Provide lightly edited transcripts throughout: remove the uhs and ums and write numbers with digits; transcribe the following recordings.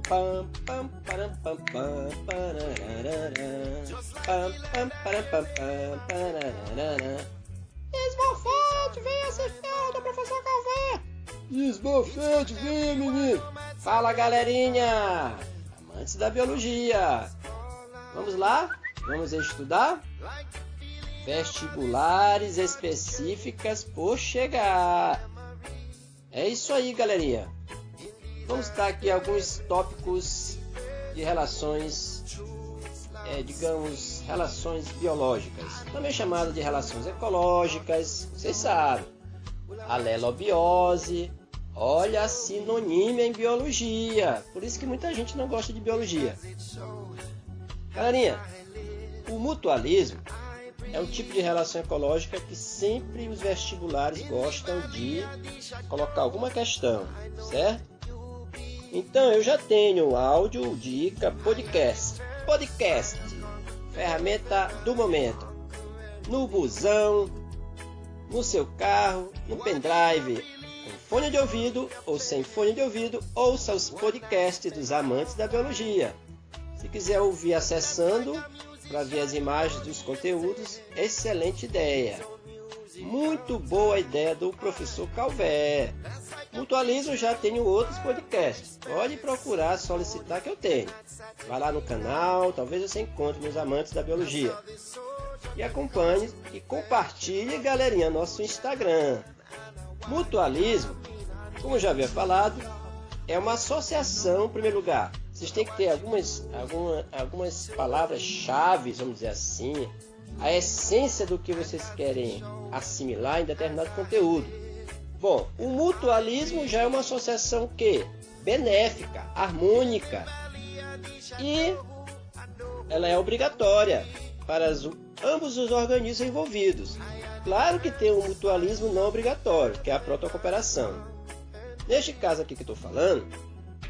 Pam, pam, param, pam, pam, parararara. Pam, pam, param, pam, pam, parararara. Esbofete, vem assistir aula do professor Calvé. Esbofete, vem, menino. Fala, galerinha, amantes da biologia. Vamos lá? Vamos estudar? Vestibulares específicas por chegar. É isso aí, galerinha. Vamos estar aqui alguns tópicos de relações, digamos, relações biológicas, também chamadas de relações ecológicas, vocês sabem. Alelobiose, olha a sinonímia em biologia, por isso que muita gente não gosta de biologia. Galerinha, o mutualismo é um tipo de relação ecológica que sempre os vestibulares gostam de colocar alguma questão, certo? Então eu já tenho áudio, dica, podcast, ferramenta do momento, no busão, no seu carro, no pendrive, com fone de ouvido ou sem fone de ouvido, ouça os podcasts dos amantes da biologia. Se quiser ouvir acessando para ver as imagens dos conteúdos, excelente ideia. Muito boa ideia do professor Calvé. Mutualismo já tenho outros podcasts. Pode procurar, solicitar que eu tenho. Vai lá no canal, talvez você encontre meus amantes da biologia. E acompanhe e compartilhe, galerinha, nosso Instagram. Mutualismo, como já havia falado, é uma associação, em primeiro lugar. Vocês têm que ter algumas palavras-chave, vamos dizer assim, a essência do que vocês querem assimilar em determinado conteúdo. Bom, o mutualismo já é uma associação que benéfica, harmônica, e ela é obrigatória para ambos os organismos envolvidos. Claro que tem um mutualismo não obrigatório, que é a protocooperação. Neste caso aqui que estou falando,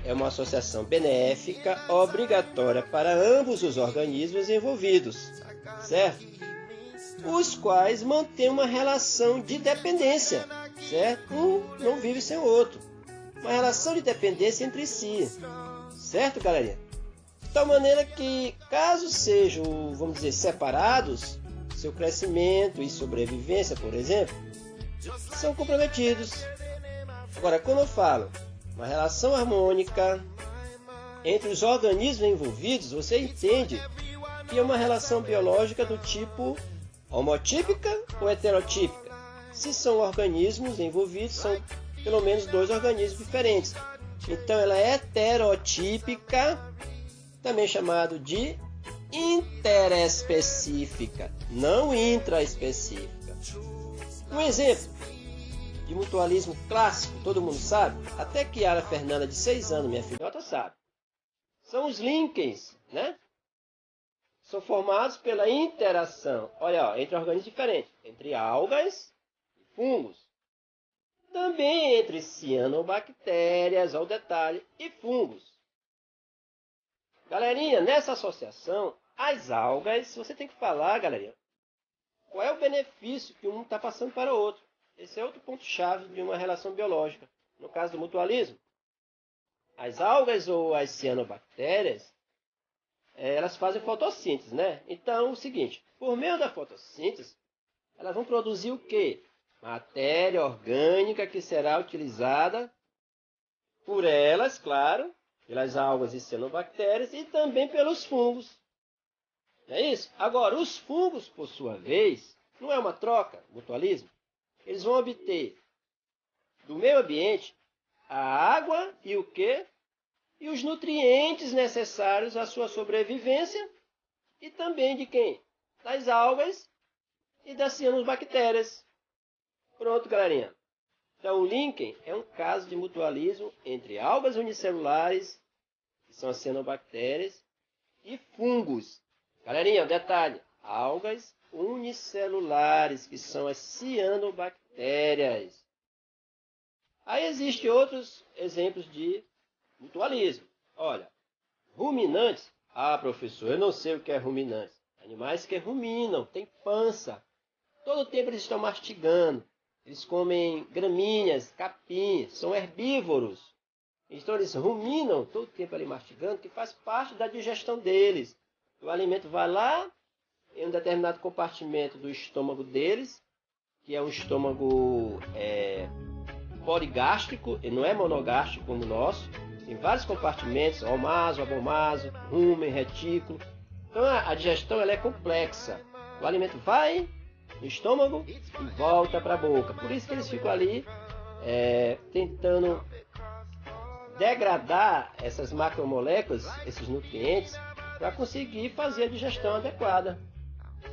é uma associação benéfica obrigatória para ambos os organismos envolvidos, certo? Os quais mantêm uma relação de dependência, certo? Um não vive sem o outro. Uma relação de dependência entre si, certo, galerinha? De tal maneira que, caso sejam, vamos dizer, separados, seu crescimento e sobrevivência, por exemplo, são comprometidos. Agora, quando eu falo uma relação harmônica entre os organismos envolvidos, você entende que é uma relação biológica do tipo homotípica ou heterotípica. Se são organismos envolvidos, são pelo menos dois organismos diferentes. Então ela é heterotípica, também chamado de interespecífica, não intraespecífica. Um exemplo de mutualismo clássico, todo mundo sabe, até que Kiara Fernanda, de 6 anos, minha filhota, sabe. São os líquens, né? São formados pela interação, olha, entre organismos diferentes, entre algas e fungos. Também entre cianobactérias, ao detalhe, e fungos. Galerinha, nessa associação, as algas, você tem que falar, galerinha, qual é o benefício que um está passando para o outro. Esse é outro ponto-chave de uma relação biológica. No caso do mutualismo, as algas ou as cianobactérias, elas fazem fotossíntese, né? Então, é o seguinte, por meio da fotossíntese, elas vão produzir o quê? Matéria orgânica que será utilizada por elas, claro, pelas algas e cianobactérias e também pelos fungos. Não é isso? Agora, os fungos, por sua vez, não é uma troca, mutualismo? Eles vão obter do meio ambiente a água e o quê? E os nutrientes necessários à sua sobrevivência e também de quem? Das algas e das cianobactérias. Pronto, galerinha. Então, o líquen é um caso de mutualismo entre algas unicelulares, que são as cianobactérias, e fungos. Galerinha, detalhe, algas unicelulares, que são as cianobactérias. Aí existem outros exemplos de mutualismo. Olha, ruminantes. Ah, professor, eu não sei o que é ruminantes. Animais que ruminam, têm pança. Todo o tempo eles estão mastigando. Eles comem gramíneas, capim, são herbívoros. Então eles ruminam todo o tempo ali mastigando, que faz parte da digestão deles. O alimento vai lá em um determinado compartimento do estômago deles, que é um estômago poligástrico, e não é monogástrico como o nosso. Tem vários compartimentos, omaso, abomaso, rumen, retículo. Então a digestão ela é complexa. O alimento vai no estômago e volta para a boca. Por isso que eles ficam ali tentando degradar essas macromoléculas, esses nutrientes, para conseguir fazer a digestão adequada.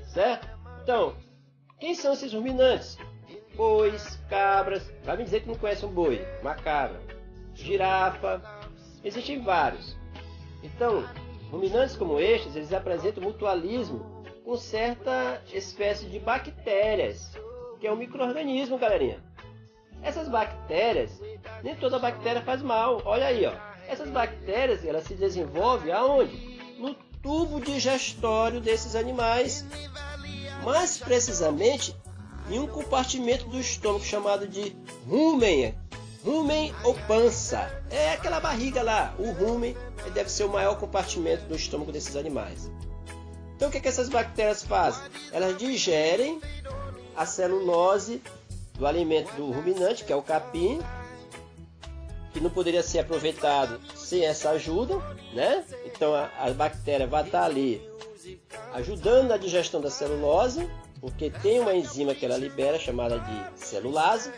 Certo? Então, quem são esses ruminantes? Bois, cabras. Vai me dizer que não conhece um boi, uma cabra, girafa. Existem vários. Então, ruminantes como estes, eles apresentam mutualismo com certa espécie de bactérias, que é um micro-organismo, galerinha. Essas bactérias, nem toda bactéria faz mal. Olha aí, ó. Essas bactérias, elas se desenvolvem aonde? No tubo digestório desses animais. Mais precisamente, em um compartimento do estômago chamado de rumen. Rumen ou pança. É aquela barriga lá. O rumen deve ser o maior compartimento do estômago desses animais. Então o que essas bactérias fazem? Elas digerem a celulose do alimento do ruminante, que é o capim, que não poderia ser aproveitado sem essa ajuda, né? Então a bactéria vai estar ali ajudando na digestão da celulose, porque tem uma enzima que ela libera chamada de celulase.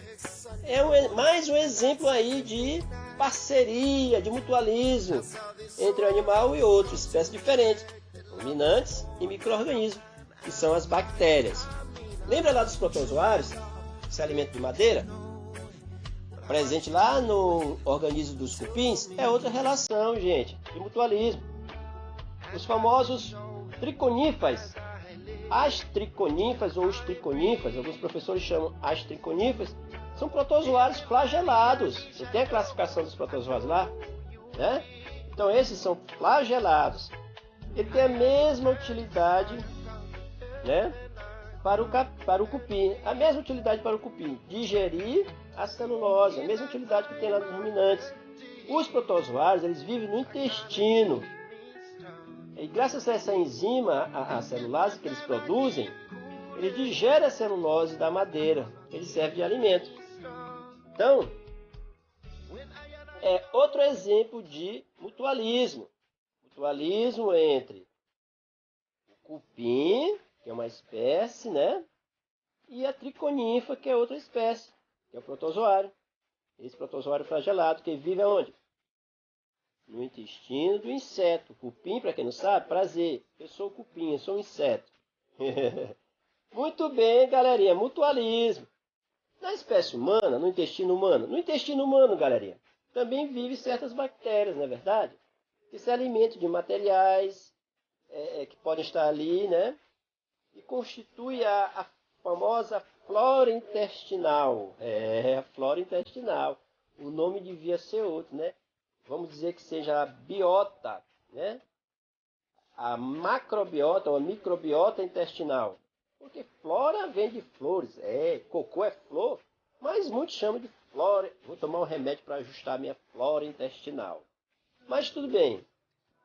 Mais um exemplo aí de parceria, de mutualismo entre um animal e outro, espécies diferentes, ruminantes e micro-organismos, que são as bactérias. Lembra lá dos protozoários, que se alimentam de madeira? Presente lá no organismo dos cupins, é outra relação, gente, de mutualismo. Os famosos triconíferas, as triconíferas ou os triconíferas, alguns professores chamam as triconíferas, são protozoários flagelados. Você tem a classificação dos protozoários lá, né? Então esses são flagelados. Ele tem a mesma utilidade, né, para o cupim. A mesma utilidade para o cupim, digerir a celulose, a mesma utilidade que tem lá nos ruminantes. Os protozoários, eles vivem no intestino. E graças a essa enzima, a celulase que eles produzem, eles digerem a celulose da madeira. Ele serve de alimento. Então, é outro exemplo de mutualismo. Mutualismo entre o cupim, que é uma espécie, né? E a triconífera, que é outra espécie, que é o protozoário. Esse protozoário flagelado, que vive aonde? No intestino do inseto. Cupim, para quem não sabe, prazer. Eu sou o cupim, eu sou um inseto. Muito bem, galerinha, mutualismo. Na espécie humana, no intestino humano, galerinha, também vive certas bactérias, não é verdade? Que se alimentam de materiais que podem estar ali, né? E constitui a famosa flora intestinal. A flora intestinal. O nome devia ser outro, né? Vamos dizer que seja a biota, né? A macrobiota ou a microbiota intestinal. Porque flora vem de flores. Cocô é flor, mas muitos chamam de flora. Vou tomar um remédio para ajustar a minha flora intestinal. Mas tudo bem.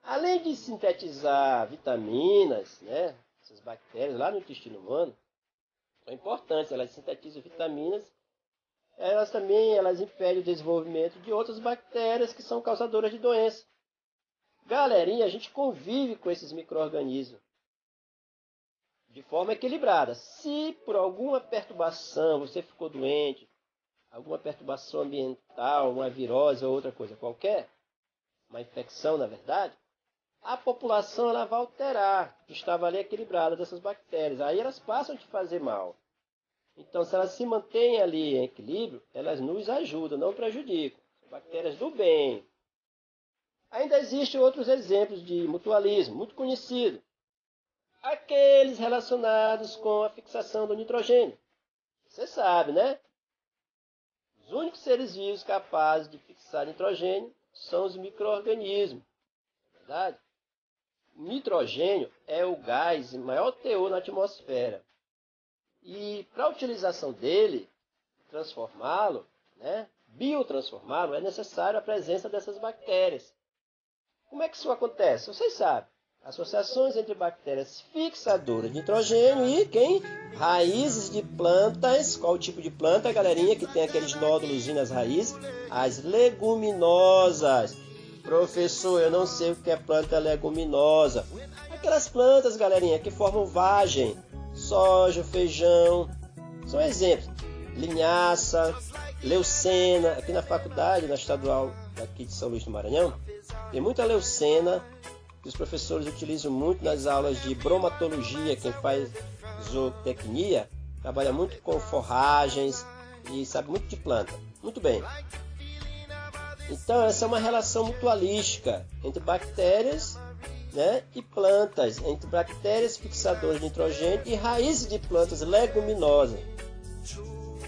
Além de sintetizar vitaminas, né? Essas bactérias lá no intestino humano são importantes. Elas sintetizam vitaminas. Elas impedem o desenvolvimento de outras bactérias que são causadoras de doença. Galerinha, a gente convive com esses micro-organismos de forma equilibrada. Se por alguma perturbação você ficou doente, alguma perturbação ambiental, uma virose ou outra coisa qualquer, uma infecção na verdade, a população ela vai alterar, que estava ali equilibrada dessas bactérias. Aí elas passam a te fazer mal. Então, se elas se mantêm ali em equilíbrio, elas nos ajudam, não prejudicam. São bactérias do bem. Ainda existem outros exemplos de mutualismo, muito conhecido. Aqueles relacionados com a fixação do nitrogênio. Você sabe, né? Os únicos seres vivos capazes de fixar nitrogênio são os micro-organismos. Verdade? O nitrogênio é o gás em maior teor na atmosfera. E para a utilização dele, transformá-lo, né, biotransformá-lo, é necessário a presença dessas bactérias. Como é que isso acontece? Vocês sabem. Associações entre bactérias fixadoras de nitrogênio e quem? Raízes de plantas. Qual o tipo de planta, galerinha, que tem aqueles nódulos nas raízes? As leguminosas. Professor, eu não sei o que é planta leguminosa. Aquelas plantas, galerinha, que formam vagem. Soja, feijão. São exemplos. Linhaça, leucena. Aqui na faculdade, na estadual aqui de São Luís do Maranhão, tem muita leucena que os professores utilizam muito nas aulas de bromatologia. Quem faz zootecnia trabalha muito com forragens e sabe muito de planta. Muito bem. Então essa é uma relação mutualística entre bactérias, né, e plantas, entre bactérias fixadoras de nitrogênio e raízes de plantas leguminosas.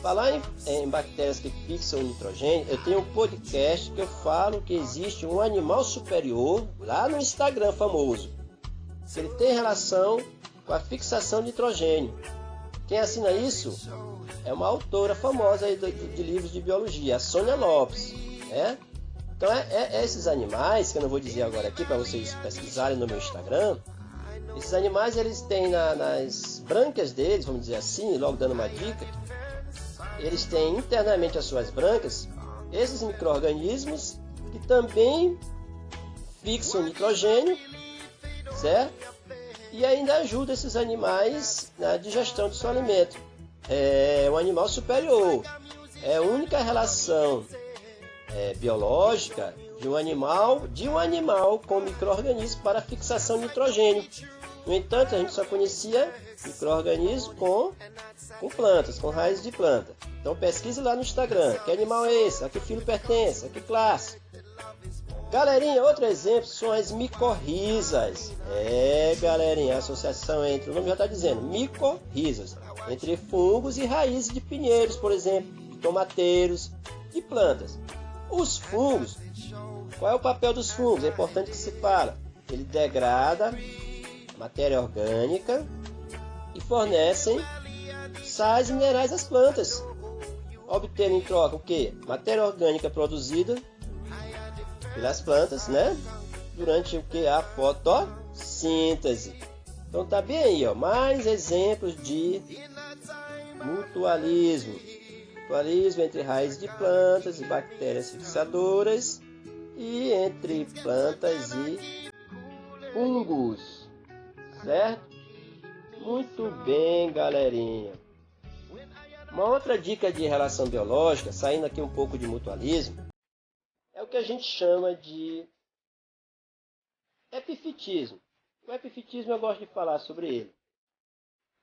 Falar em bactérias que fixam o nitrogênio, eu tenho um podcast que eu falo que existe um animal superior lá no Instagram famoso. Ele tem relação com a fixação de nitrogênio. Quem assina isso é uma autora famosa aí de livros de biologia, a Sônia Lopes. Né? Então esses animais, que eu não vou dizer agora aqui para vocês pesquisarem no meu Instagram, esses animais eles têm nas brânquias deles, vamos dizer assim, logo dando uma dica, eles têm internamente as suas brânquias esses micro-organismos que também fixam nitrogênio, certo? E ainda ajuda esses animais na digestão do seu alimento. É um animal superior. É a única relação biológica de um animal com micro-organismos para fixação de nitrogênio. No entanto, a gente só conhecia micro-organismos com plantas, com raízes de planta. Então pesquise lá no Instagram, que animal é esse, a que filo pertence, a que classe. Galerinha, outro exemplo são as micorrizas. Galerinha, a associação entre, o nome já está dizendo, micorrizas, entre fungos e raízes de pinheiros, por exemplo, de tomateiros, de plantas. Os fungos, qual é o papel dos fungos? É importante que se fale. Ele degrada matéria orgânica e fornecem sais minerais às plantas, obtendo em troca o que? Matéria orgânica produzida pelas plantas, né? Durante o que? A fotossíntese. Então tá bem aí, ó, mais exemplos de mutualismo. Mutualismo entre raízes de plantas e bactérias fixadoras e entre plantas e fungos, certo? Muito bem, galerinha. Uma outra dica de relação biológica, saindo aqui um pouco de mutualismo, é o que a gente chama de epifitismo. O epifitismo eu gosto de falar sobre ele.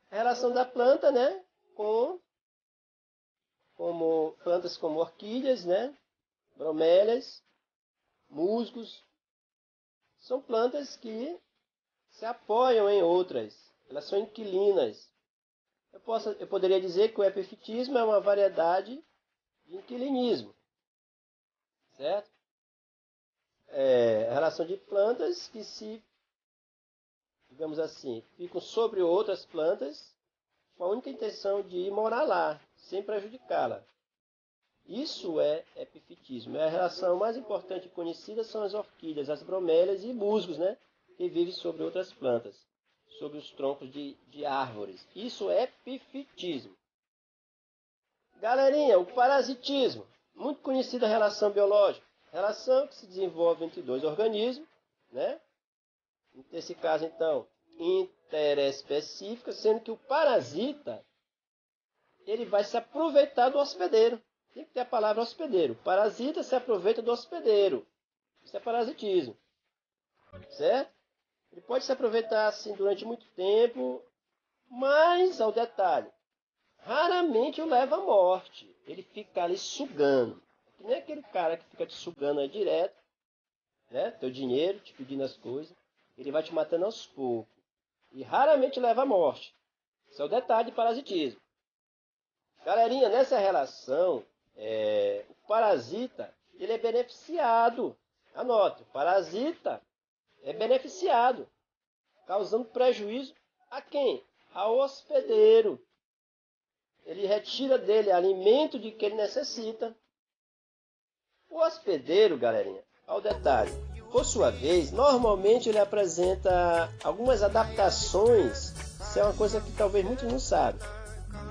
A relação da planta, né, como plantas como orquídeas, né, bromélias, musgos, são plantas que se apoiam em outras, elas são inquilinas. Eu poderia dizer que o epifitismo é uma variedade de inquilinismo, certo? A relação de plantas que digamos assim, ficam sobre outras plantas com a única intenção de morar lá, sem prejudicá-la. Isso é epifitismo. A relação mais importante e conhecida são as orquídeas, as bromélias e musgos, né? Que vivem sobre outras plantas, sobre os troncos de árvores. Isso é epifitismo. Galerinha, o parasitismo. Muito conhecida relação biológica. Relação que se desenvolve entre dois organismos, né? Nesse caso, então, interespecífica, sendo que o parasita ele vai se aproveitar do hospedeiro. Tem que ter a palavra hospedeiro. O parasita se aproveita do hospedeiro. Isso é parasitismo. Certo? Ele pode se aproveitar assim durante muito tempo, mas, ao detalhe, raramente o leva à morte. Ele fica ali sugando. Que nem aquele cara que fica te sugando aí direto, né? Teu dinheiro, te pedindo as coisas. Ele vai te matando aos poucos. E raramente leva à morte. Isso é o detalhe de parasitismo. Galerinha, nessa relação, o parasita ele é beneficiado. Anote, o parasita é beneficiado, causando prejuízo a quem? Ao hospedeiro. Ele retira dele alimento de que ele necessita, O hospedeiro, galerinha, ao detalhe, por sua vez, normalmente ele apresenta algumas adaptações. Isso é uma coisa que talvez muitos não sabem.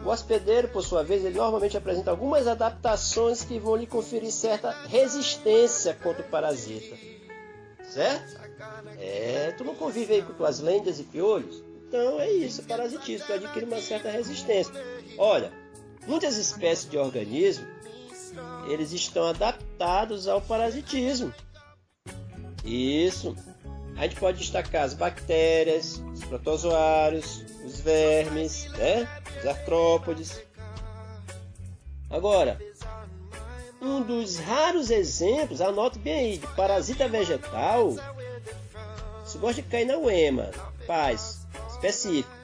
O hospedeiro, por sua vez, ele normalmente apresenta algumas adaptações que vão lhe conferir certa resistência contra o parasita. Certo? Tu não convive aí com tuas lendas e piolhos? Então é isso, é parasitismo, tu adquire uma certa resistência. Olha, muitas espécies de organismos, eles estão adaptados ao parasitismo. Isso. A gente pode destacar as bactérias, os protozoários, os vermes, né? Os artrópodes. Agora, um dos raros exemplos, anote bem aí, de parasita vegetal, você gosta de cair na UEMA, paz, específico.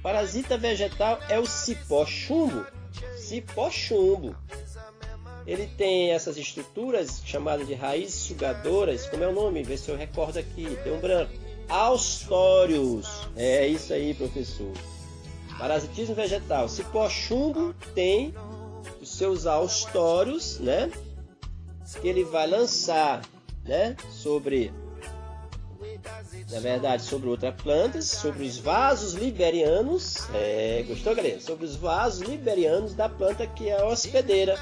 Parasita vegetal é o cipó-chumbo. Cipó-chumbo. Ele tem essas estruturas chamadas de raízes sugadoras. Como é o nome? Vê se eu recordo aqui. Tem um branco. Austórios. É isso aí, professor. Parasitismo vegetal. Cipó-chumbo tem os seus austórios, né? Que ele vai lançar, né? Sobre outras plantas, sobre os vasos liberianos. Gostou, galera? Sobre os vasos liberianos da planta que é a hospedeira.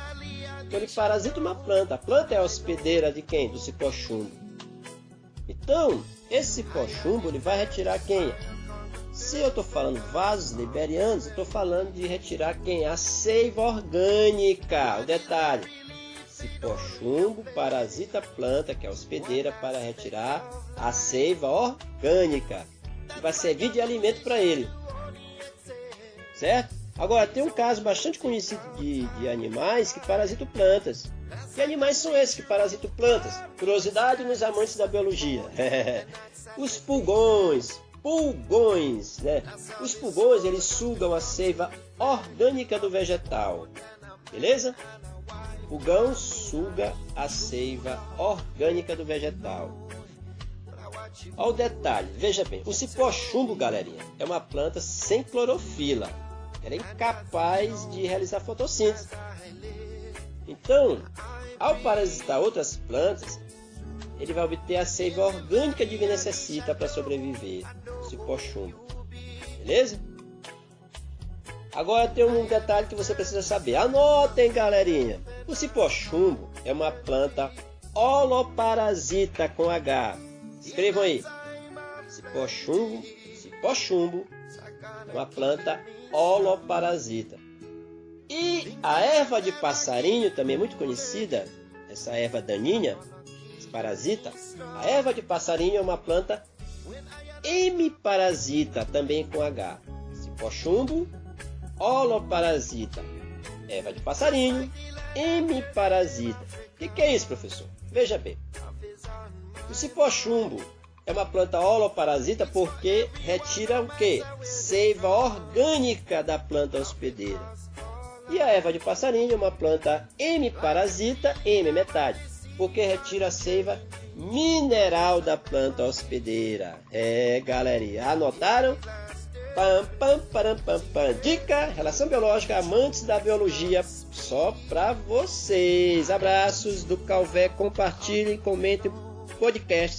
Então ele parasita uma planta. A planta é a hospedeira de quem? Do cipó-chumbo. Então, esse cipó-chumbo ele vai retirar quem? Se eu estou falando vasos liberianos, eu estou falando de retirar quem? A seiva orgânica. O detalhe: cipó-chumbo parasita a planta, que é a hospedeira, para retirar a seiva orgânica, que vai servir de alimento para ele. Certo? Agora, tem um caso bastante conhecido de animais que parasitam plantas. Que animais são esses que parasitam plantas? Curiosidade nos amantes da biologia. Os pulgões, né? Os pulgões, eles sugam a seiva orgânica do vegetal. Beleza? O pulgão suga a seiva orgânica do vegetal. Olha o detalhe, veja bem, o cipó-chumbo, galerinha, é uma planta sem clorofila. Ela é incapaz de realizar fotossíntese. Então, ao parasitar outras plantas, ele vai obter a seiva orgânica que necessita para sobreviver, o cipó-chumbo. Beleza? Agora tem um detalhe que você precisa saber. Anotem, galerinha. O cipó-chumbo é uma planta holoparasita com H. Escrevam aí. Cipó-chumbo é uma planta holoparasita. E a erva de passarinho, também muito conhecida, essa erva daninha, esse parasita, a erva de passarinho é uma planta hemiparasita, também com H. Cipó-chumbo, holoparasita, erva de passarinho, hemiparasita. O que é isso, professor? Veja bem. O cipó-chumbo é uma planta holoparasita porque retira o quê? Seiva orgânica da planta hospedeira. E a erva de passarinho é uma planta hemiparasita, M metade, porque retira a seiva mineral da planta hospedeira. Galerinha, anotaram? Pam, pam, param, pam, pam. Dica, relação biológica, amantes da biologia, só para vocês. Abraços do Calvé, compartilhem, comentem o podcast.